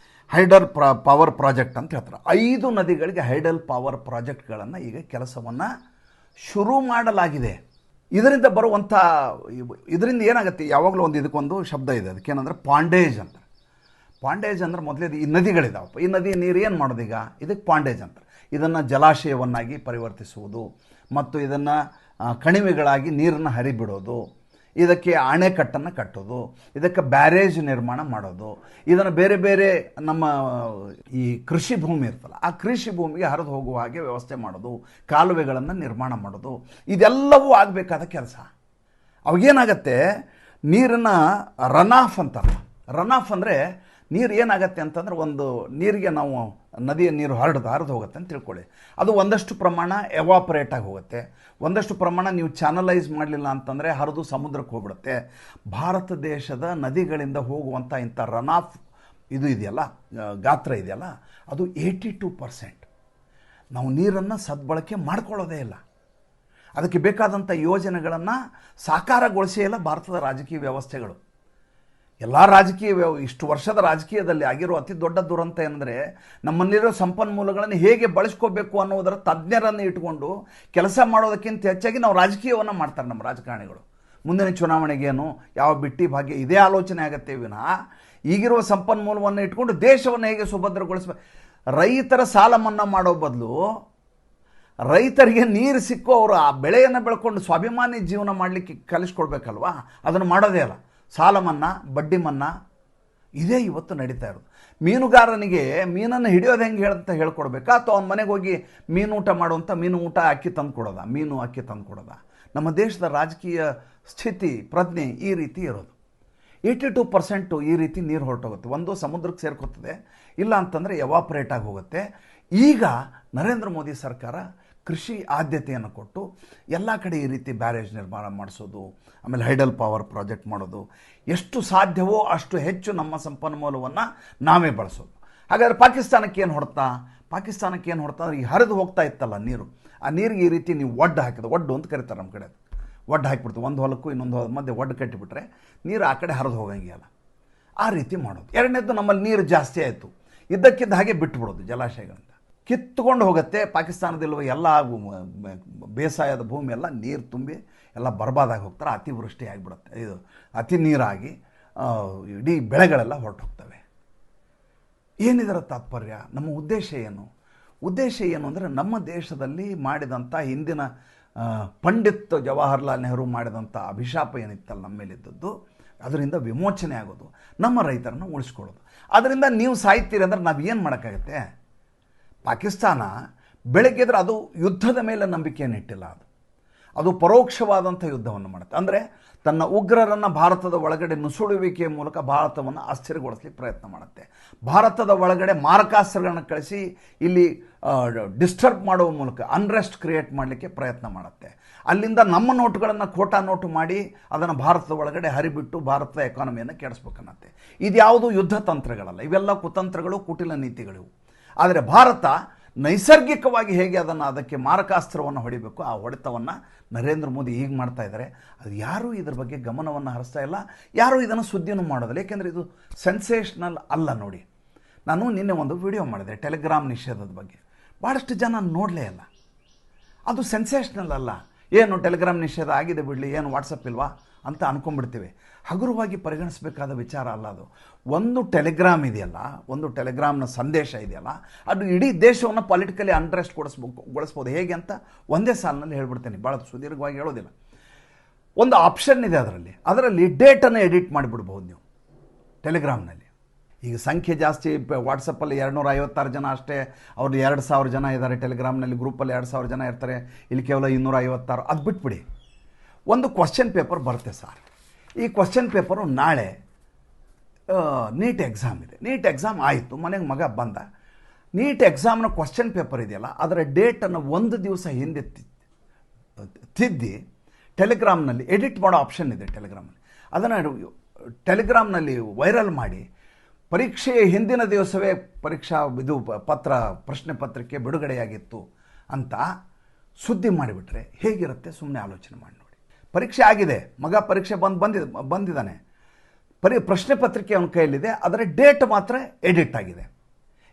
ಹೈಡಲ್ ಪವರ್ ಪ್ರಾಜೆಕ್ಟ್ ಅಂತ ಹೇಳ್ತಾರೆ. 5 ನದಿಗಳಿಗೆ ಹೈಡಲ್ ಪವರ್ ಪ್ರಾಜೆಕ್ಟ್ಗಳನ್ನು ಈಗ ಕೆಲಸವನ್ನು ಶುರು ಮಾಡಲಾಗಿದೆ. ಇದರಿಂದ ಬರುವಂಥ ಇದರಿಂದ ಏನಾಗುತ್ತೆ, ಯಾವಾಗಲೂ ಇದಕ್ಕೊಂದು ಶಬ್ದ ಇದೆ, ಅದಕ್ಕೇನಂದರೆ ಪಾಂಡೇಜ್ ಅಂತ. ಪಾಂಡೇಜ್ ಅಂದರೆ ಮೊದಲೇದು ಈ ನದಿಗಳಿದಾವಪ್ಪ, ಈ ನದಿ ನೀರು ಏನು ಮಾಡೋದು ಈಗ, ಇದಕ್ಕೆ ಪಾಂಡೇಜ್ ಅಂತಾರೆ. ಇದನ್ನು ಜಲಾಶಯವನ್ನಾಗಿ ಪರಿವರ್ತಿಸುವುದು ಮತ್ತು ಇದನ್ನು ಕಣಿವೆಗಳಾಗಿ ನೀರನ್ನು ಹರಿಬಿಡೋದು, ಇದಕ್ಕೆ ಅಣೆಕಟ್ಟನ್ನು ಕಟ್ಟೋದು, ಇದಕ್ಕೆ ಬ್ಯಾರೇಜ್ ನಿರ್ಮಾಣ ಮಾಡೋದು, ಇದನ್ನು ಬೇರೆ ಬೇರೆ ನಮ್ಮ ಈ ಕೃಷಿ ಭೂಮಿ ಇರ್ತಲ್ಲ ಆ ಕೃಷಿ ಭೂಮಿಗೆ ಹರಿದು ಹೋಗುವ ಹಾಗೆ ವ್ಯವಸ್ಥೆ ಮಾಡೋದು, ಕಾಲುವೆಗಳನ್ನು ನಿರ್ಮಾಣ ಮಾಡೋದು, ಇದೆಲ್ಲವೂ ಆಗಬೇಕಾದ ಕೆಲಸ. ಅವಾಗೇನಾಗತ್ತೆ, ನೀರನ್ನು ರನ್ ಆಫ್ ಅಂತಾರಲ್ಲ. ರನ್ ಆಫ್ ಅಂದರೆ ನೀರು ಏನಾಗತ್ತೆ ಅಂತಂದ್ರೆ, ಒಂದು ನೀರಿಗೆ ನಾವು ನದಿಯ ನೀರು ಹರಿದು ಹೋಗುತ್ತೆ ಅಂತ ತಿಳ್ಕೊಳ್ಳಿ. ಅದು ಒಂದಷ್ಟು ಪ್ರಮಾಣ ಎವಾಪರೇಟ್ ಆಗಿ ಹೋಗುತ್ತೆ, ಒಂದಷ್ಟು ಪ್ರಮಾಣ ನೀವು ಚಾನಲೈಸ್ ಮಾಡಲಿಲ್ಲ ಅಂತಂದರೆ ಹರಿದು ಸಮುದ್ರಕ್ಕೆ ಹೋಗ್ಬಿಡುತ್ತೆ. ಭಾರತ ದೇಶದ ನದಿಗಳಿಂದ ಹೋಗುವಂಥ ಇಂಥ ರನ್ ಆಫ್ ಇದು ಇದೆಯಲ್ಲ, ಗಾತ್ರ ಇದೆಯಲ್ಲ, ಅದು 82%. ನಾವು ನೀರನ್ನು ಸದ್ಬಳಕೆ ಮಾಡ್ಕೊಳ್ಳೋದೇ ಇಲ್ಲ. ಅದಕ್ಕೆ ಬೇಕಾದಂಥ ಯೋಜನೆಗಳನ್ನು ಸಾಕಾರಗೊಳಿಸೇ ಇಲ್ಲ ಭಾರತದ ರಾಜಕೀಯ ವ್ಯವಸ್ಥೆಗಳು. ಎಲ್ಲ ರಾಜಕೀಯ ಇಷ್ಟು ವರ್ಷದ ರಾಜಕೀಯದಲ್ಲಿ ಆಗಿರೋ ಅತಿ ದೊಡ್ಡ ದುರಂತ ಏನಂದರೆ, ನಮ್ಮಲ್ಲಿರೋ ಸಂಪನ್ಮೂಲಗಳನ್ನು ಹೇಗೆ ಬಳಸ್ಕೋಬೇಕು ಅನ್ನೋದರ ತಜ್ಞರನ್ನು ಇಟ್ಕೊಂಡು ಕೆಲಸ ಮಾಡೋದಕ್ಕಿಂತ ಹೆಚ್ಚಾಗಿ ನಾವು ರಾಜಕೀಯವನ್ನು ಮಾಡ್ತಾರೆ ನಮ್ಮ ರಾಜಕಾರಣಿಗಳು. ಮುಂದಿನ ಚುನಾವಣೆಗೇನು, ಯಾವ ಬಿಟ್ಟಿ ಭಾಗ್ಯ, ಇದೇ ಆಲೋಚನೆ ಆಗತ್ತೆ ವಿನಃ ಈಗಿರುವ ಸಂಪನ್ಮೂಲವನ್ನು ಇಟ್ಕೊಂಡು ದೇಶವನ್ನು ಹೇಗೆ ಸುಭದ್ರಗೊಳಿಸಬೇಕು. ರೈತರ ಸಾಲ ಮನ್ನಾ ಮಾಡೋ ಬದಲು ರೈತರಿಗೆ ನೀರು ಸಿಕ್ಕೋ ಅವರು ಆ ಬೆಳೆಯನ್ನು ಬೆಳ್ಕೊಂಡು ಸ್ವಾಭಿಮಾನಿ ಜೀವನ ಮಾಡಲಿಕ್ಕೆ ಕಲಿಸ್ಕೊಡ್ಬೇಕಲ್ವಾ, ಅದನ್ನು ಮಾಡೋದೇ ಅಲ್ಲ. ಸಾಲ ಮನ್ನಾ, ಬಡ್ಡಿ ಮನ್ನಾ, ಇದೇ ಇವತ್ತು ನಡೀತಾ ಇರೋದು. ಮೀನುಗಾರನಿಗೆ ಮೀನನ್ನು ಹಿಡಿಯೋದು ಹೆಂಗೆ ಅಂತ ಹೇಳ್ಕೊಡ್ಬೇಕಾ, ಅಥವಾ ಅವ್ನ ಮನೆಗೆ ಹೋಗಿ ಮೀನು ಊಟ ಮಾಡುವಂಥ ಮೀನು ಊಟ ಅಕ್ಕಿ ತಂದು ಕೊಡೋದ, ಮೀನು ಅಕ್ಕಿ ತಂದು ಕೊಡೋದ? ನಮ್ಮ ದೇಶದ ರಾಜಕೀಯ ಸ್ಥಿತಿ ಪ್ರಜ್ಞೆ ಈ ರೀತಿ ಇರೋದು. 82% ಈ ರೀತಿ ನೀರು ಹೊರಟೋಗುತ್ತೆ. ಒಂದು ಸಮುದ್ರಕ್ಕೆ ಸೇರ್ಕೊತದೆ, ಇಲ್ಲ ಅಂತಂದರೆ ಎವಾಪರೇಟ್ ಆಗಿ ಹೋಗುತ್ತೆ. ಈಗ ನರೇಂದ್ರ ಮೋದಿ ಸರ್ಕಾರ ಕೃಷಿ ಆದ್ಯತೆಯನ್ನು ಕೊಟ್ಟು ಎಲ್ಲ ಕಡೆ ಈ ರೀತಿ ಬ್ಯಾರೇಜ್ ನಿರ್ಮಾಣ ಮಾಡಿಸೋದು, ಆಮೇಲೆ ಹೈಡಲ್ ಪವರ್ ಪ್ರಾಜೆಕ್ಟ್ ಮಾಡೋದು, ಎಷ್ಟು ಸಾಧ್ಯವೋ ಅಷ್ಟು ಹೆಚ್ಚು ನಮ್ಮ ಸಂಪನ್ಮೂಲವನ್ನು ನಾವೇ ಬಳಸೋದು. ಹಾಗಾದರೆ ಪಾಕಿಸ್ತಾನಕ್ಕೆ ಏನು ಹೊಡ್ತಾ ಅಂದರೆ ಈ ಹರಿದು ಹೋಗ್ತಾ ಇತ್ತಲ್ಲ ನೀರು, ಆ ನೀರಿಗೆ ಈ ರೀತಿ ನೀವು ಒಡ್ಡು ಹಾಕಿದ, ಒಡ್ಡು ಅಂತ ಕರೀತಾರೆ ನಮ್ಮ ಕಡೆ, ಒಡ್ಡು ಹಾಕಿಬಿಡ್ತು ಒಂದು ಹೊಲಕ್ಕೂ ಇನ್ನೊಂದು ಹೊಲದ ಮಧ್ಯೆ ಒಡ್ಡು ಕಟ್ಟಿಬಿಟ್ರೆ ನೀರು ಆ ಕಡೆ ಹರಿದು ಹೋಗಂಗಿಲ್ಲ. ಆ ರೀತಿ ಮಾಡೋದು. ಎರಡನೇದು, ನಮ್ಮಲ್ಲಿ ನೀರು ಜಾಸ್ತಿ ಆಯಿತು, ಇದ್ದಕ್ಕಿದ್ದ ಹಾಗೆ ಬಿಟ್ಟುಬಿಡೋದು, ಜಲಾಶಯಗಳಿಂದ ಕಿತ್ತುಕೊಂಡು ಹೋಗುತ್ತೆ. ಪಾಕಿಸ್ತಾನದಲ್ಲಿರುವ ಎಲ್ಲ ಬೇಸಾಯದ ಭೂಮಿ ಎಲ್ಲ ನೀರು ತುಂಬಿ ಎಲ್ಲ ಬರ್ಬಾದಾಗಿ ಹೋಗ್ತಾರೆ, ಅತಿವೃಷ್ಟಿ ಆಗಿಬಿಡುತ್ತೆ, ಇದು ಅತಿ ನೀರಾಗಿ ಇಡೀ ಬೆಳೆಗಳೆಲ್ಲ ಹೊರಟು ಹೋಗ್ತವೆ. ಏನಿದರ ತಾತ್ಪರ್ಯ? ನಮ್ಮ ಉದ್ದೇಶ ಏನು? ಉದ್ದೇಶ ಏನು ಅಂದರೆ ನಮ್ಮ ದೇಶದಲ್ಲಿ ಮಾಡಿದಂಥ ಹಿಂದಿನ ಪಂಡಿತ್ ಜವಾಹರ್ಲಾಲ್ ನೆಹರು ಮಾಡಿದಂಥ ಅಭಿಶಾಪ ಏನಿತ್ತಲ್ಲ ನಮ್ಮ ಮೇಲಿದ್ದದ್ದು, ಅದರಿಂದ ವಿಮೋಚನೆ ಆಗೋದು, ನಮ್ಮ ರೈತರನ್ನು ಉಳಿಸ್ಕೊಳ್ಳೋದು. ಅದರಿಂದ ನೀವು ಸಾಯ್ತೀರಿ ಅಂದರೆ ನಾವು ಏನು ಮಾಡೋಕ್ಕಾಗತ್ತೆ? ಪಾಕಿಸ್ತಾನ ಬೆಳಗ್ಗೆದ್ರೆ ಅದು ಯುದ್ಧದ ಮೇಲೆ ನಂಬಿಕೆಯನ್ನು ಇಟ್ಟಿಲ್ಲ, ಅದು ಪರೋಕ್ಷವಾದಂಥ ಯುದ್ಧವನ್ನು ಮಾಡುತ್ತೆ. ಅಂದರೆ ತನ್ನ ಉಗ್ರರನ್ನು ಭಾರತದ ಒಳಗಡೆ ನುಸುಳುವಿಕೆಯ ಮೂಲಕ ಭಾರತವನ್ನು ಅಸ್ಥಿರಗೊಳಿಸಲಿಕ್ಕೆ ಪ್ರಯತ್ನ ಮಾಡುತ್ತೆ. ಭಾರತದ ಒಳಗಡೆ ಮಾರಕಾಸ್ತ್ರಗಳನ್ನು ಕಳಿಸಿ ಇಲ್ಲಿ ಡಿಸ್ಟರ್ಬ್ ಮಾಡುವ ಮೂಲಕ ಅನ್ರೆಸ್ಟ್ ಕ್ರಿಯೇಟ್ ಮಾಡಲಿಕ್ಕೆ ಪ್ರಯತ್ನ ಮಾಡುತ್ತೆ. ಅಲ್ಲಿಂದ ನಮ್ಮ ನೋಟುಗಳನ್ನು ಖೋಟಾ ನೋಟು ಮಾಡಿ ಅದನ್ನು ಭಾರತದ ಒಳಗಡೆ ಹರಿಬಿಟ್ಟು ಭಾರತದ ಎಕಾನಮಿಯನ್ನು ಕೆಡಿಸ್ಬೇಕನ್ನತ್ತೆ. ಇದ್ಯಾವುದು ಯುದ್ಧ ತಂತ್ರಗಳಲ್ಲ, ಇವೆಲ್ಲ ಕುತಂತ್ರಗಳು, ಕುಟಿಲ ನೀತಿಗಳು. ಆದರೆ ಭಾರತ ನೈಸರ್ಗಿಕವಾಗಿ ಹೇಗೆ ಅದಕ್ಕೆ ಮಾರಕಾಸ್ತ್ರವನ್ನು ಹೊಡಿಬೇಕು, ಆ ಹೊಡೆತವನ್ನು ನರೇಂದ್ರ ಮೋದಿ ಈಗ ಮಾಡ್ತಾ ಇದ್ದಾರೆ. ಅದು ಯಾರೂ ಇದ್ರ ಬಗ್ಗೆ ಗಮನವನ್ನು ಹರಿಸ್ತಾ ಇಲ್ಲ, ಯಾರೂ ಇದನ್ನು ಸುದ್ದಿನೂ ಮಾಡೋದಿಲ್ಲ. ಏಕೆಂದರೆ ಇದು ಸೆನ್ಸೇಷನಲ್ ಅಲ್ಲ. ನೋಡಿ, ನಾನು ನಿನ್ನೆ ಒಂದು ವಿಡಿಯೋ ಮಾಡಿದೆ ಟೆಲಿಗ್ರಾಮ್ ನಿಷೇಧದ ಬಗ್ಗೆ, ಭಾಳಷ್ಟು ಜನ ನೋಡಲೇ ಇಲ್ಲ. ಅದು ಸೆನ್ಸೇಷನಲ್ ಅಲ್ಲ. ಏನು ಟೆಲಿಗ್ರಾಮ್ ನಿಷೇಧ ಆಗಿದೆ ಬಿಡಲಿ, ಏನು ವಾಟ್ಸಪ್ ಇಲ್ವಾ ಅಂತ ಅಂದ್ಕೊಂಡ್ಬಿಡ್ತೀವಿ. ಹಗುರವಾಗಿ ಪರಿಗಣಿಸಬೇಕಾದ ವಿಚಾರ ಅಲ್ಲ ಅದು. ಒಂದು ಟೆಲಿಗ್ರಾಮ್ ಇದೆಯಲ್ಲ, ಒಂದು ಟೆಲಿಗ್ರಾಮ್ನ ಸಂದೇಶ ಇದೆಯಲ್ಲ, ಅದು ಇಡೀ ದೇಶವನ್ನು ಪೊಲಿಟಿಕಲಿ ಅನ್ರೆಸ್ಟ್ ಗೊಳಿಸ್ಬೋದು. ಹೇಗೆ ಅಂತ ಒಂದೇ ಸಾಲಿನಲ್ಲಿ ಹೇಳ್ಬಿಡ್ತೇನೆ, ಭಾಳ ಸುದೀರ್ಘವಾಗಿ ಹೇಳೋದಿಲ್ಲ. ಒಂದು ಆಪ್ಷನ್ ಇದೆ ಅದರಲ್ಲಿ ಡೇಟನ್ನು ಎಡಿಟ್ ಮಾಡಿಬಿಡ್ಬೋದು ನೀವು ಟೆಲಿಗ್ರಾಮ್ನಲ್ಲಿ. ಈಗ ಸಂಖ್ಯೆ ಜಾಸ್ತಿ, ವಾಟ್ಸಪ್ಪಲ್ಲಿ 256 ಜನ ಅಷ್ಟೇ, ಅವ್ರದ್ದು 2000 ಜನ ಇದ್ದಾರೆ ಟೆಲಿಗ್ರಾಮ್ನಲ್ಲಿ, ಗ್ರೂಪಲ್ಲಿ 2000 ಜನ ಇರ್ತಾರೆ, ಇಲ್ಲಿ ಕೇವಲ 256. ಅದು ಬಿಟ್ಬಿಡಿ. ಒಂದು ಕ್ವಶ್ಚನ್ ಪೇಪರ್ ಬರುತ್ತೆ ಸರ್. ಈ ಕ್ವಶ್ಚನ್ ಪೇಪರು ನಾಳೆ ನೀಟ್ ಎಕ್ಸಾಮ್ ಇದೆ. ನೀಟ್ ಎಕ್ಸಾಮ್ ಆಯಿತು, ಮನೆಗೆ ಮಗ ಬಂದ. ನೀಟ್ ಎಕ್ಸಾಮ್ನ ಕ್ವಶ್ಚನ್ ಪೇಪರ್ ಇದೆಯಲ್ಲ, ಅದರ ಡೇಟನ್ನು ಒಂದು ದಿವಸ ಹಿಂದೆ ತಿದ್ದಿ ಟೆಲಿಗ್ರಾಮ್ನಲ್ಲಿ ಎಡಿಟ್ ಮಾಡೋ ಆಪ್ಷನ್ ಇದೆ ಟೆಲಿಗ್ರಾಮಲ್ಲಿ. ಅದನ್ನು ಟೆಲಿಗ್ರಾಮ್ನಲ್ಲಿ ವೈರಲ್ ಮಾಡಿ ಪರೀಕ್ಷೆಯ ಹಿಂದಿನ ದಿವಸವೇ ಪ್ರಶ್ನೆ ಪತ್ರಿಕೆ ಬಿಡುಗಡೆಯಾಗಿತ್ತು ಅಂತ ಸುದ್ದಿ ಮಾಡಿಬಿಟ್ರೆ ಹೇಗಿರುತ್ತೆ? ಸುಮ್ಮನೆ ಆಲೋಚನೆ ಮಾಡಿ ನೋಡಿ. ಪರೀಕ್ಷೆ ಆಗಿದೆ, ಮಗ ಪರೀಕ್ಷೆ ಬಂದಿದ್ದಾನೆ, ಪ್ರಶ್ನೆ ಪತ್ರಿಕೆ ಅವನ ಕೈಯಲ್ಲಿದೆ, ಅದರ ಡೇಟ್ ಮಾತ್ರ ಎಡಿಟ್ ಆಗಿದೆ.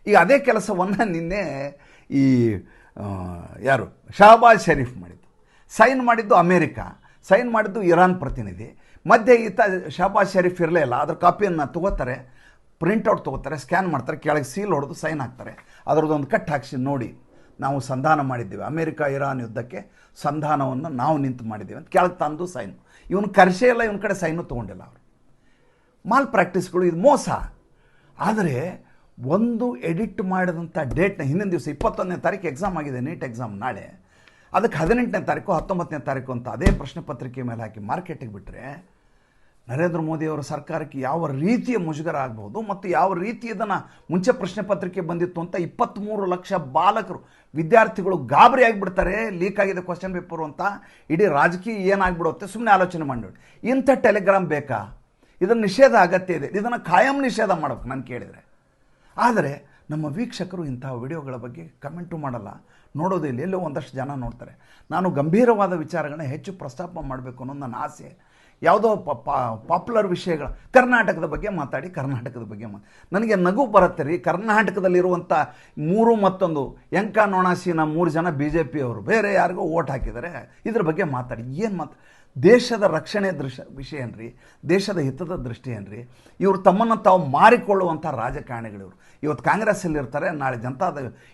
ಈಗ ಅದೇ ಕೆಲಸವನ್ನು ನಿನ್ನೆ ಈ ಯಾರು ಶಹಬಾಜ್ ಶರೀಫ್ ಮಾಡಿದ್ದು, ಸೈನ್ ಮಾಡಿದ್ದು ಅಮೇರಿಕಾ, ಸೈನ್ ಮಾಡಿದ್ದು ಇರಾನ್ ಪ್ರತಿನಿಧಿ. ಮಧ್ಯೆ ಈತ ಶಹಬಾಜ್ ಶರೀಫ್ ಇರಲೇ ಇಲ್ಲ. ಅದರ ಕಾಪಿಯನ್ನು ತಗೋತಾರೆ, ಪ್ರಿಂಟೌಟ್ ತೊಗೋತಾರೆ, ಸ್ಕ್ಯಾನ್ ಮಾಡ್ತಾರೆ, ಕೆಳಗೆ ಸೀಲ್ ಹೊಡೆದು ಸೈನ್ ಹಾಕ್ತಾರೆ. ಅದರದ್ದೊಂದು ಕಟ್ ಹಾಕಿಸಿ ನೋಡಿ, ನಾವು ಸಂಧಾನ ಮಾಡಿದ್ದೀವಿ, ಅಮೇರಿಕಾ ಇರಾನ್ ಯುದ್ಧಕ್ಕೆ ಸಂಧಾನವನ್ನು ನಾವು ನಿಂತು ಮಾಡಿದ್ದೀವಿ ಅಂತ ಕೆಳಗೆ ತಂದು ಸೈನ್. ಇವನು ಕರ್ಸೇ ಇಲ್ಲ, ಇವನ ಕಡೆ ಸೈನು ತೊಗೊಂಡಿಲ್ಲ. ಅವರು ಮಾಲ್ ಪ್ರಾಕ್ಟೀಸ್ಗಳು, ಇದು ಮೋಸ. ಆದರೆ ಒಂದು ಎಡಿಟ್ ಮಾಡಿದಂಥ ಡೇಟ್ನ ಹಿಂದಿನ ದಿವಸ 21ನೇ ತಾರೀಕು ಎಕ್ಸಾಮ್ ಆಗಿದೆ, ನೀಟ್ ಎಕ್ಸಾಮ್ ನಾಳೆ, ಅದಕ್ಕೆ 18ನೇ ತಾರೀಕು 19ನೇ ತಾರೀಕು ಅಂತ ಅದೇ ಪ್ರಶ್ನೆ ಪತ್ರಿಕೆ ಮೇಲೆ ಹಾಕಿ ಮಾರ್ಕೆಟಿಗೆ ಬಿಟ್ಟರೆ ನರೇಂದ್ರ ಮೋದಿಯವರ ಸರ್ಕಾರಕ್ಕೆ ಯಾವ ರೀತಿಯ ಮುಜುಗರ ಆಗ್ಬೋದು ಮತ್ತು ಯಾವ ರೀತಿ ಇದನ್ನು ಮುಂಚೆ ಪ್ರಶ್ನೆ ಪತ್ರಿಕೆ ಬಂದಿತ್ತು ಅಂತ 23 ಲಕ್ಷ ಬಾಲಕರು, ವಿದ್ಯಾರ್ಥಿಗಳು ಗಾಬರಿ ಆಗಿಬಿಡ್ತಾರೆ. ಲೀಕ್ ಆಗಿದೆ ಕ್ವಶನ್ ಪೇಪರು ಅಂತ, ಇಡೀ ರಾಜಕೀಯ ಏನಾಗ್ಬಿಡುತ್ತೆ? ಸುಮ್ಮನೆ ಆಲೋಚನೆ ಮಾಡಿ. ಇಂಥ ಟೆಲಿಗ್ರಾಮ್ ಬೇಕಾ? ಇದನ್ನು ನಿಷೇಧ ಅಗತ್ಯ ಇದೆ, ಇದನ್ನು ಕಾಯಂ ನಿಷೇಧ ಮಾಡಬೇಕು ನಾನು ಕೇಳಿದರೆ. ಆದರೆ ನಮ್ಮ ವೀಕ್ಷಕರು ಇಂಥ ವಿಡಿಯೋಗಳ ಬಗ್ಗೆ ಕಮೆಂಟು ಮಾಡಲ್ಲ, ನೋಡೋದಿಲ್ಲ, ಎಲ್ಲೋ ಒಂದಷ್ಟು ಜನ ನೋಡ್ತಾರೆ. ನಾನು ಗಂಭೀರವಾದ ವಿಚಾರಗಳನ್ನ ಹೆಚ್ಚು ಪ್ರಸ್ತಾಪ ಮಾಡಬೇಕು ಅನ್ನೋದು ನನ್ನ ಆಸೆ. ಯಾವುದೋ ಪಾಪ್ಯುಲರ್ ವಿಷಯಗಳ ಕರ್ನಾಟಕದ ಬಗ್ಗೆ ಮಾತಾಡಿ, ನನಗೆ ನಗು ಬರುತ್ತೆ ರೀ. ಕರ್ನಾಟಕದಲ್ಲಿರುವಂಥ 3 ಮತ್ತೊಂದು ಎಂಕ ನೊಣಾಸಿನ 3 ಜನ BJP ಅವರು ಬೇರೆ ಯಾರಿಗೋ ಓಟ್ ಹಾಕಿದ್ದಾರೆ, ಇದ್ರ ಬಗ್ಗೆ ಮಾತಾಡಿ. ಏನು ದೇಶದ ರಕ್ಷಣೆ ವಿಷಯ ಏನ್ರಿ? ದೇಶದ ಹಿತದ ದೃಷ್ಟಿ ಏನ್ರಿ? ಇವರು ತಮ್ಮನ್ನು ತಾವು ಮಾರಿಕೊಳ್ಳುವಂಥ ರಾಜಕಾರಣಿಗಳಿವರು. ಇವತ್ತು ಕಾಂಗ್ರೆಸ್ಸಲ್ಲಿ ಇರ್ತಾರೆ, ನಾಳೆ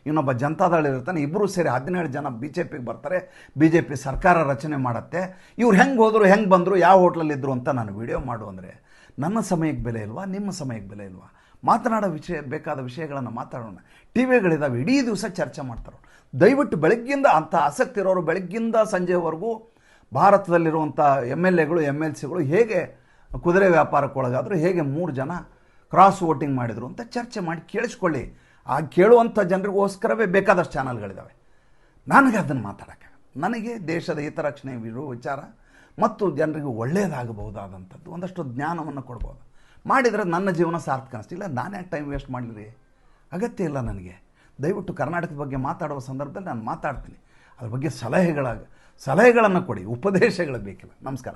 ಇನ್ನೊಬ್ಬ ಜನತಾದಳಿರ್ತಾನೆ, ಇಬ್ಬರು ಸೇರಿ 17 ಜನ BJPಗೆ ಬರ್ತಾರೆ, BJP ಸರ್ಕಾರ ರಚನೆ ಮಾಡುತ್ತೆ. ಇವ್ರು ಹೆಂಗೆ ಹೋದರು, ಹೆಂಗೆ ಬಂದರು, ಯಾವ ಹೋಟ್ಲಲ್ಲಿದ್ದರು ಅಂತ ನಾನು ವಿಡಿಯೋ ಮಾಡು ಅಂದರೆ ನನ್ನ ಸಮಯಕ್ಕೆ ಬೆಲೆ ಇಲ್ವಾ? ನಿಮ್ಮ ಸಮಯಕ್ಕೆ ಬೆಲೆ ಇಲ್ವಾ? ಮಾತನಾಡೋ ಬೇಕಾದ ವಿಷಯಗಳನ್ನು ಮಾತಾಡೋಣ. ಟಿವಿಗಳಿದ್ದಾವೆ, ಇಡೀ ದಿವಸ ಚರ್ಚೆ ಮಾಡ್ತಾರೆ. ದಯವಿಟ್ಟು ಬೆಳಗ್ಗಿಂದ ಅಂಥ ಆಸಕ್ತಿ ಇರೋರು ಬೆಳಗ್ಗಿಂದ ಸಂಜೆವರೆಗೂ ಭಾರತದಲ್ಲಿರುವಂಥ MLAಗಳು MLCಗಳು ಹೇಗೆ ಕುದುರೆ ವ್ಯಾಪಾರಕ್ಕೊಳಗಾದರು, ಹೇಗೆ 3 ಜನ ಕ್ರಾಸ್ ವೋಟಿಂಗ್ ಮಾಡಿದರು ಅಂತ ಚರ್ಚೆ ಮಾಡಿ ಕೇಳಿಸ್ಕೊಳ್ಳಿ. ಆ ಕೇಳುವಂಥ ಜನರಿಗೋಸ್ಕರವೇ ಬೇಕಾದಷ್ಟು ಚಾನಲ್ಗಳಿದ್ದಾವೆ. ನನಗೆ ಅದನ್ನು ಮಾತಾಡೋಕ್ಕೆ, ನನಗೆ ದೇಶದ ಹಿತರಕ್ಷಣೆ ಇರುವ ವಿಚಾರ ಮತ್ತು ಜನರಿಗೆ ಒಳ್ಳೆಯದಾಗಬಹುದಾದಂಥದ್ದು ಒಂದಷ್ಟು ಜ್ಞಾನವನ್ನು ಕೊಡ್ಬೋದು. ಮಾಡಿದರೆ ನನ್ನ ಜೀವನ ಸಾರ್ಥಕ ಅನಿಸ್ತಿಲ್ಲ. ನಾನೇ ಟೈಮ್ ವೇಸ್ಟ್ ಮಾಡಲಿರಿ, ಅಗತ್ಯ ಇಲ್ಲ ನನಗೆ. ದಯವಿಟ್ಟು ಕರ್ನಾಟಕದ ಬಗ್ಗೆ ಮಾತಾಡುವ ಸಂದರ್ಭದಲ್ಲಿ ನಾನು ಮಾತಾಡ್ತೀನಿ. ಅದ್ರ ಬಗ್ಗೆ ಸಲಹೆಗಳನ್ನು ಕೊಡಿ, ಉಪದೇಶಗಳು ಬೇಕಿಲ್ಲ. ನಮಸ್ಕಾರ.